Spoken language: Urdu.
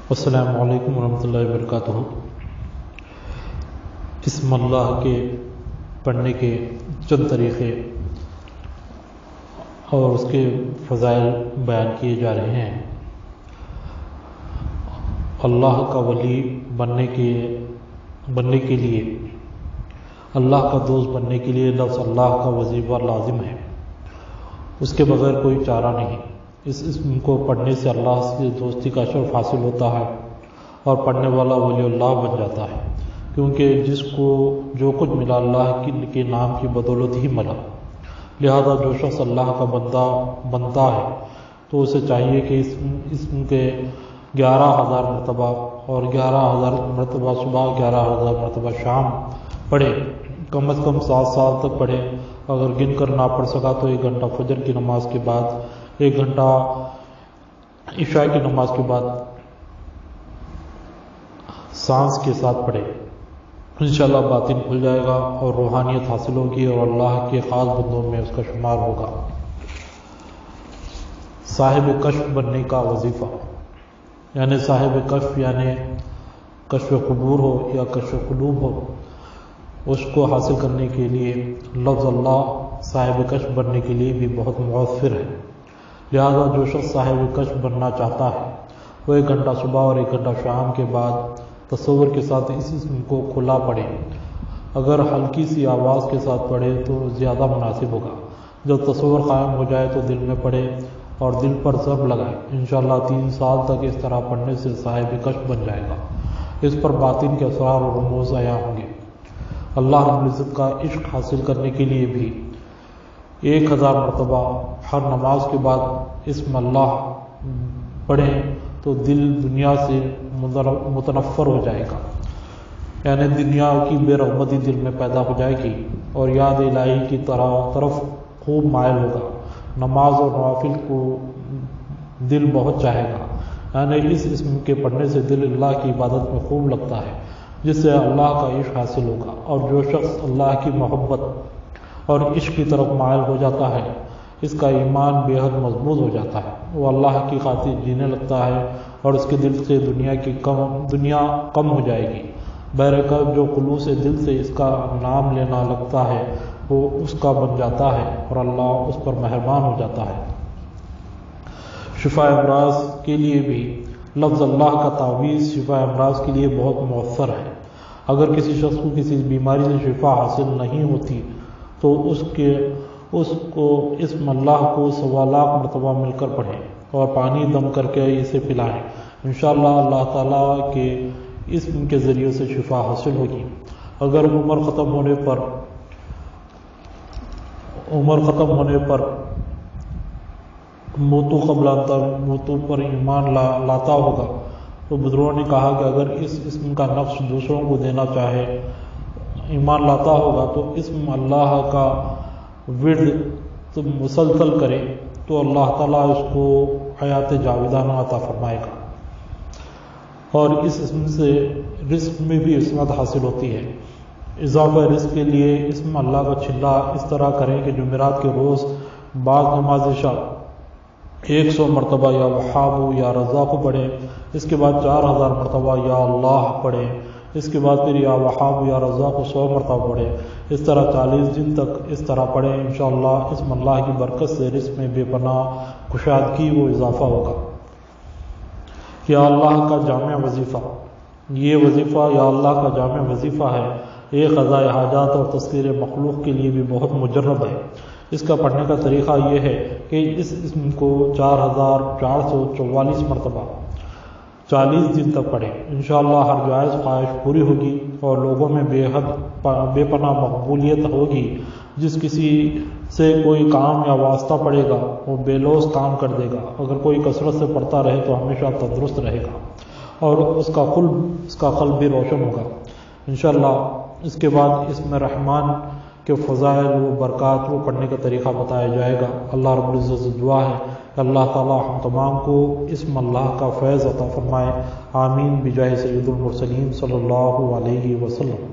السلام علیکم ورحمۃ اللہ وبرکاتہ۔ اسم اللہ کے پڑھنے کے چند طریقے اور اس کے فضائل بیان کیے جا رہے ہیں۔ اللہ کا ولی بننے کے لیے، اللہ کا دوست بننے کے لیے لفظ اللہ کا وظیفہ لازم ہے، اس کے بغیر کوئی چارہ نہیں۔ اس اسم کو پڑھنے سے اللہ سے دوستی کا شرف حاصل ہوتا ہے اور پڑھنے والا ولی اللہ بن جاتا ہے، کیونکہ جس کو جو کچھ ملا اللہ کے نام کی بدولت ہی ملا۔ لہذا جو شخص اللہ کا بنتا ہے تو اسے چاہیے کہ اسم کے 11,000 مرتبہ اور 11,000 مرتبہ صبح 11,000 مرتبہ شام پڑھے، کم از کم 7 سال تک پڑھے۔ اگر گن کر نہ پڑھ سکا تو 1 گھنٹہ فجر کی نماز کے بعد، 1 گھنٹہ عشاء کی نماز کے بعد سانس کے ساتھ پڑھے۔ انشاءاللہ باطن کھل جائے گا اور روحانیت حاصل ہوگی اور اللہ کے خاص بندوں میں اس کا شمار ہوگا۔ صاحب کشف بننے کا وظیفہ، یعنی صاحب کشف یعنی کشف قبور ہو یا کشف قلوب ہو، اس کو حاصل کرنے کے لیے لفظ اللہ صاحب کشف بننے کے لیے بھی بہت مؤثر ہے۔ لہذا جو شخص صاحب کشف بننا چاہتا ہے وہ 1 گھنٹہ صبح اور 1 گھنٹہ شام کے بعد تصور کے ساتھ اس اسم کو کھلا پڑھے۔ اگر ہلکی سی آواز کے ساتھ پڑھے تو زیادہ مناسب ہوگا۔ جب تصور قائم ہو جائے تو دل میں پڑھے اور دل پر ضرب لگائے۔ انشاءاللہ 3 سال تک اس طرح پڑھنے سے صاحب کشف بن جائے گا۔ اس پر باطن کے اسرار اور رموز عیاں ہوں گے۔ اللہ رب العزت کا عشق حاصل کرنے کے لیے بھی 1000 مرتبہ ہر نماز کے بعد اسم اللہ پڑھیں تو دل دنیا سے متنفر ہو جائے گا، یعنی دنیا کی بے رغبتی دل میں پیدا ہو جائے گی اور یاد الہی کی طرف خوب مائل ہوگا۔ نماز اور نوافل کو دل بہت چاہے گا، یعنی اس اسم کے پڑھنے سے دل اللہ کی عبادت میں خوب لگتا ہے، جس سے اللہ کا عشق حاصل ہوگا۔ اور جو شخص اللہ کی محبت اور عشق کی طرف مائل ہو جاتا ہے، اس کا ایمان بے حد مضبوط ہو جاتا ہے، وہ اللہ کی خاطر جینے لگتا ہے اور اس کے دل سے دنیا کم ہو جائے گی۔ بہرکیف جو خلوص دل سے اس کا نام لینا لگتا ہے وہ اس کا بن جاتا ہے اور اللہ اس پر مہربان ہو جاتا ہے۔ شفا امراض کے لیے بھی لفظ اللہ کا تعویذ شفا امراض کے لیے بہت مؤثر ہے۔ اگر کسی شخص کو کسی بیماری سے شفا حاصل نہیں ہوتی تو اس کو اسم اللہ کو 1.25 لاکھ مرتبہ مل کر پڑھیں اور پانی دم کر کے اسے پلائیں۔ انشاءاللہ اللہ تعالیٰ کے اسم کے ذریعے سے شفا حاصل ہوگی۔ اگر عمر ختم ہونے پر موتو قبل موتو پر ایمان لاتا ہوگا تو بزرگوں نے کہا کہ اگر اس اسم کا نقش دوسروں کو دینا چاہے، ایمان لاتا ہوگا تو اسم اللہ کا ورد مسلسل کرے تو اللہ تعالیٰ اس کو حیات جاویدانہ عطا فرمائے گا، اور اس اسم سے رزق میں بھی عصمت حاصل ہوتی ہے۔ اضافہ رزق کے لیے اسم اللہ کا چھلا اس طرح کریں کہ جمعرات کے روز بعد نماز عشاء 100 مرتبہ یا وہاب یا رزاق پڑھیں، اس کے بعد 4000 مرتبہ یا اللہ پڑھیں، اس کے بعد پھر یا وہاب یا رزاق 100 مرتبہ پڑھیں۔ اس طرح 40 دن تک اس طرح پڑھیں۔ انشاءاللہ اسم اللہ کی برکت سے رزق میں بے پناہ کشادگی و اضافہ ہوگا۔ یا اللہ کا جامع وظیفہ، یہ وظیفہ یا اللہ کا جامع وظیفہ ہے۔ یہ قضاء حاجات اور تذکیر مخلوق کے لیے بھی بہت مجرب ہے۔ اس کا پڑھنے کا طریقہ یہ ہے کہ اس اسم کو 4444 مرتبہ 40 دن تک پڑھیں۔ انشاءاللہ ہر جائز خواہش پوری ہوگی اور لوگوں میں بے پناہ مقبولیت ہوگی۔ جس کسی سے کوئی کام یا واسطہ پڑے گا وہ بے لوث کام کر دے گا۔ اگر کوئی کثرت سے پڑھتا رہے تو ہمیشہ تندرست رہے گا اور اس کا قلب بھی روشن ہوگا۔ انشاءاللہ اس کے بعد اسم رحمان کے فضائل و برکات وہ پڑھنے کا طریقہ بتایا جائے گا۔ اللہ رب العزت سے دعا ہے کہ اللہ تعالیٰ ہم تمام کو اسم اللہ کا فیض عطا فرمائے۔ آمین بجاہ سید المرسلین صلی اللہ علیہ وسلم۔